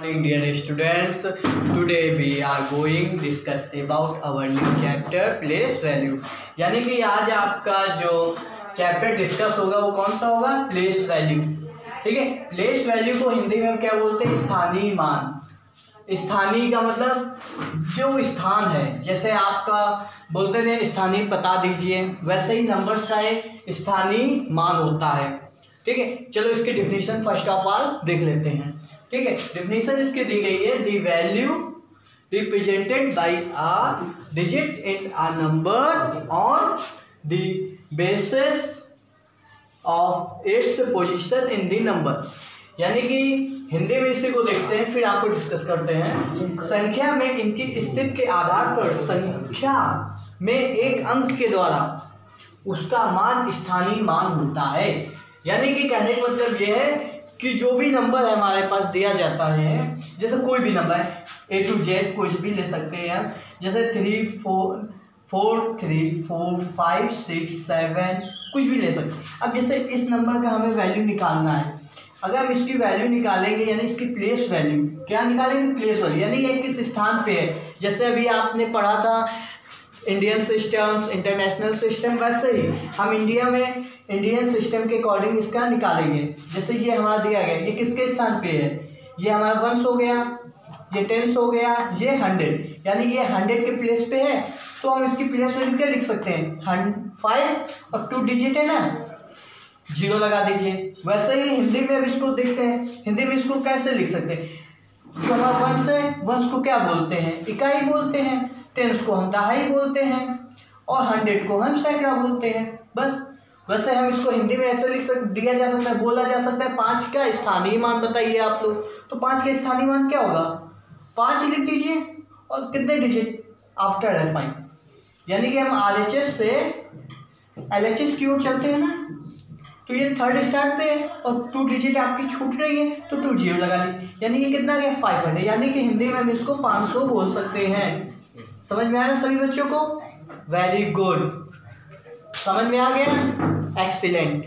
morning dear students. Today we are going discuss about our new chapter place value. यानी कि आज आपका जो चैप्टर डिस्कस होगा वो कौन सा होगा? Place value. ठीक है, प्लेस वैल्यू को हिंदी में क्या बोलते हैं? स्थानीय मान। स्थानीय का मतलब जो स्थान है, जैसे आपका बोलते हैं स्थानीय पता दीजिए, वैसे ही नंबर्स का एक स्थानीय मान होता है। ठीक है, चलो इसकी डिफिनीशन फर्स्ट ऑफ ऑल देख लेते हैं। ठीक है, डिफिनीशन इसकी दी गई है, the value represented by a digit in a number on the basis of its position in the number. यानी कि हिंदी में इसी को देखते हैं, फिर आपको डिस्कस करते हैं। संख्या में इनकी स्थिति के आधार पर संख्या में एक अंक के द्वारा उसका मान स्थानीय मान होता है। यानी कि कहने का मतलब यह है कि जो भी नंबर है हमारे पास दिया जाता है, जैसे कोई भी नंबर है A to Z कुछ भी ले सकते हैं, जैसे 3 4 3 4 5 6 7 कुछ भी ले सकते हैं। अब जैसे इस नंबर का हमें वैल्यू निकालना है, अगर हम इसकी वैल्यू निकालेंगे यानी इसकी प्लेस वैल्यू, क्या निकालेंगे? प्लेस वैल्यू, यानी ये किस स्थान पे है। जैसे अभी आपने पढ़ा था इंडियन सिस्टम, इंटरनेशनल सिस्टम, वैसे ही हम इंडिया में इंडियन सिस्टम के अकॉर्डिंग इसका निकालेंगे। जैसे ये हमारा दिया गया, ये किसके स्थान पे है? ये हमारा 1 हो गया, ये 10 हो गया, ये 100, यानी ये 100 के प्लेस पे है। तो हम इसकी प्लेस वैल्यू क्या लिख सकते हैं? 5 और 2 डिजिट है ना, 0 लगा दीजिए। वैसे ही हिंदी में अब इसको देखते हैं, हिंदी में इसको कैसे लिख सकते हैं? जो हमारा 1 से 1 को क्या बोलते हैं? इकाई बोलते हैं। 10 को हम दहाई बोलते हैं और 100 को हम सैकड़ा बोलते हैं। बस वैसे हम इसको हिंदी में ऐसे लिख सकते, दिया जा सकता है, बोला जा सकता है 5 का स्थानीय मान बताइए आप लोग। तो 5 का स्थानीय मान क्या होगा? 5 लिख दीजिए और कितने डिजिट आफ्टर है 5, यानी कि हम RHS से LHS की ओर चलते हैं ना, तो ये 3rd स्टार्ट पे है और 2 डिजिट आपकी छूट रही है, तो 2 0 लगा ली, यानी ये कितना गया? 500, यानी कि हिंदी में हम इसको 500 बोल सकते हैं। समझ में आया सभी बच्चों को? वेरी गुड, समझ में आ गया? एक्सीलेंट।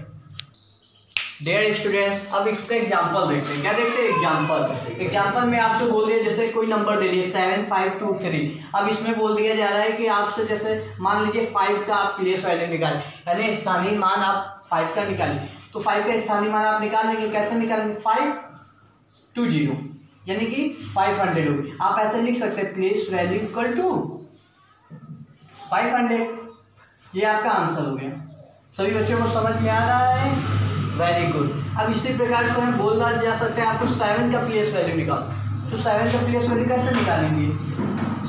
डियर स्टूडेंट्स, अब इसका एग्जांपल देखते हैं। क्या देखते हैं? एग्जांपल। एग्जांपल में आपसे बोल दिया, जैसे कोई नंबर दे दिए 7 5 2 3। अब इसमें बोल दिया जा रहा है कि आपसे, जैसे मान लीजिए 5 का आप प्लेस वैल्यू निकालें, यानी स्थानीय मान आप 5 का निकालें। तो 5 का स्थानीय मान आप निकालेंगे, कैसे निकालेंगे? 5 2 0, यानी कि 500 होगी। आप ऐसे लिख सकते हैं, प्लेस वैल्यू इक्वल टू 500। ये आपका आंसर हो गया। सभी बच्चों को समझ में आ रहा है? Very good. अब इसी प्रकार से हम बोल जा सकते हैं, आपको 7 का प्लेस वैल्यू निकालो। तो 7 का प्लेस वैल्यू कैसे निकालेंगे?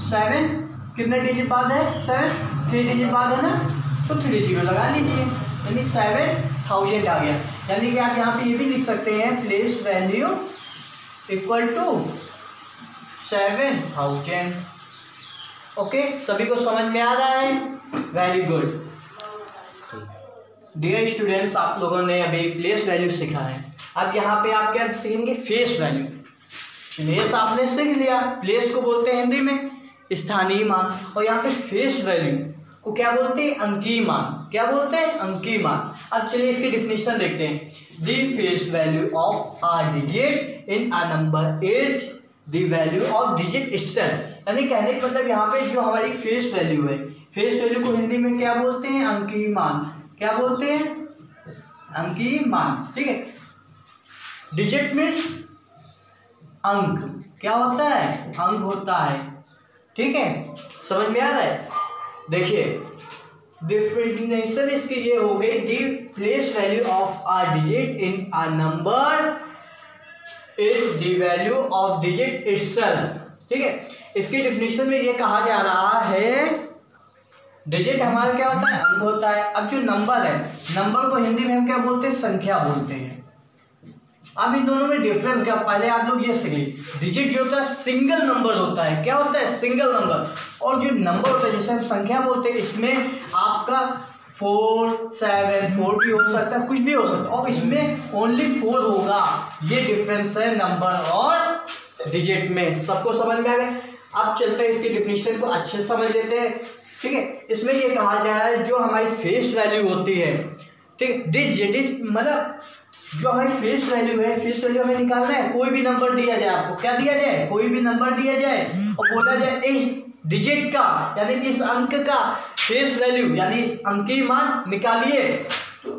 7 कितने डिजिट बाद है? 7 3 डिजिट बाद है ना, तो 3 0 लगा लीजिए, यानी 7000 आ गया। यानी कि आप यहाँ पे ये भी लिख सकते हैं, place value equal to 7000। Okay, सभी को समझ में आ रहा है? Very good. डियर स्टूडेंट्स, आप लोगों ने अभी प्लेस वैल्यू सीखा है। अब यहाँ पे आप क्या सीखेंगे? Face value. प्लेस आपने सीख लिया, प्लेस को बोलते हैं हिंदी में स्थानीय मान, और यहाँ पे फेस वैल्यू को क्या बोलते हैं? अंकीय मान। क्या बोलते हैं? अंकीय मान। अब चलिए इसकी डिफिनीशन देखते हैं। The face value of a digit in a number is the value of digit itself. यानी कहने का मतलब यहाँ पे जो हमारी फेस वैल्यू है, फेस वैल्यू को हिंदी में क्या बोलते हैं? अंकीय मान। क्या बोलते हैं? अंकीय मान। ठीक है, डिजिट मीन्स अंक। क्या होता है? अंक होता है। ठीक है, समझ में आ रहा है? देखिए, डिफिनेशन इसकी ये हो गई, the place value of a digit in a number is the value of digit itself. ठीक है, इसकी डिफिनेशन में ये कहा जा रहा है, डिजिट हमारा क्या होता है? अंक होता है। अब जो नंबर है, नंबर को हिंदी में हम क्या बोलते हैं? संख्या बोलते हैं। अब इन दोनों में डिफरेंस क्या? पहले आप लोग ये सीख लीजिए, डिजिट जो होता है सिंगल नंबर होता है। क्या होता है? Single number. और जो नंबर होता है जिसे हम संख्या बोलते हैं, इसमें आपका 4 7 4 भी हो सकता है, कुछ भी हो सकता है, और इसमें ओनली 4 होगा। ये डिफरेंस है नंबर और डिजिट में। सबको समझ में आ गया? अब चलते हैं इसकी डिफिनीशन को अच्छे से समझ लेते हैं। ठीक है, इसमें ये कहा जा रहा है, जो हमारी फेस वैल्यू होती है, ठीक, डिजिट मतलब जो हमारी फेस वैल्यू है, फेस वैल्यू हमें निकालना है। कोई भी नंबर दिया जाए आपको, क्या दिया जाए, कोई भी नंबर दिया जाए और बोला जाए इस डिजिट का यानी इस अंक का फेस वैल्यू यानी इस अंक की मान निकालिए, तो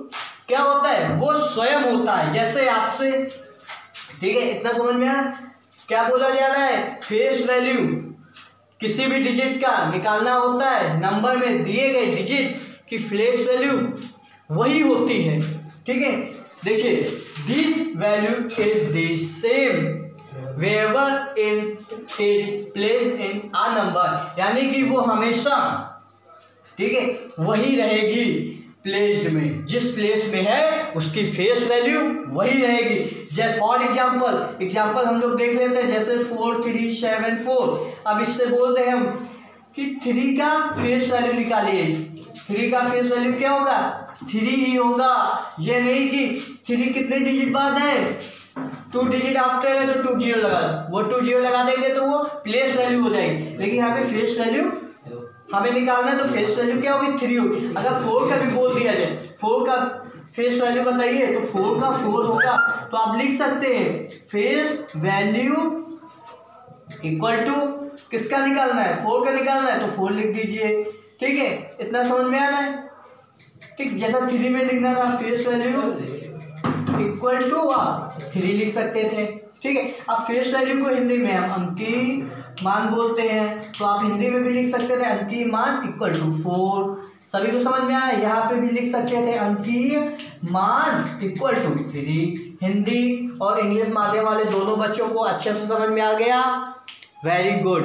क्या होता है, वो स्वयं होता है। जैसे आपसे, ठीक है, इतना समझ में आया क्या बोला जा रहा है, फेस वैल्यू किसी भी डिजिट का निकालना होता है, नंबर में दिए गए डिजिट की फेस वैल्यू वही होती है। ठीक है, देखिए this value is the same wherever in is placed in a number, यानी कि वो हमेशा, ठीक है, वही रहेगी प्लेस्ड में, जिस प्लेस में है उसकी फेस वैल्यू वही रहेगी। जैसे फॉर एग्जाम्पल हम लोग देख लेते हैं, जैसे 4 3 7 4। अब इससे बोलते हैं हम कि 3 का फेस वैल्यू निकालिए। 3 का फेस वैल्यू क्या होगा, 3 ही होगा। ये नहीं कि 3 कितने डिजिट बाद है, 2 डिजिट आफ्टर है तो 2 0 लगा दो, वो 2 0 लगा देंगे तो वो प्लेस वैल्यू हो जाएगी। लेकिन यहाँ पे फेस वैल्यू हमें निकालना है तो फेस वैल्यू क्या होगी, 3 होगी। अगर 4 का भी बोल दिया जाए, 4 का फेस वैल्यू बताइए, तो 4 का 4 होगा, तो आप लिख सकते हैं फेस वैल्यू इक्वल टू किसका निकालना है, 4 का निकालना है तो 4 लिख दीजिए। ठीक है, इतना समझ में आ रहा है। ठीक, जैसा 3 में लिखना था, फेस वैल्यू इक्वल टू आप 3 लिख सकते थे। ठीक है, अब फेस वैल्यू को हिंदी में हम अंकीय मान बोलते हैं, तो आप हिंदी में भी लिख सकते थे अंकीय मान इक्वल टू 4। सभी को समझ में आया, यहाँ पे भी लिख सकते थे अंकीय मान इक्वल टू 3। हिंदी और इंग्लिश माध्यम वाले दोनों बच्चों को अच्छे से समझ में आ गया, वेरी गुड।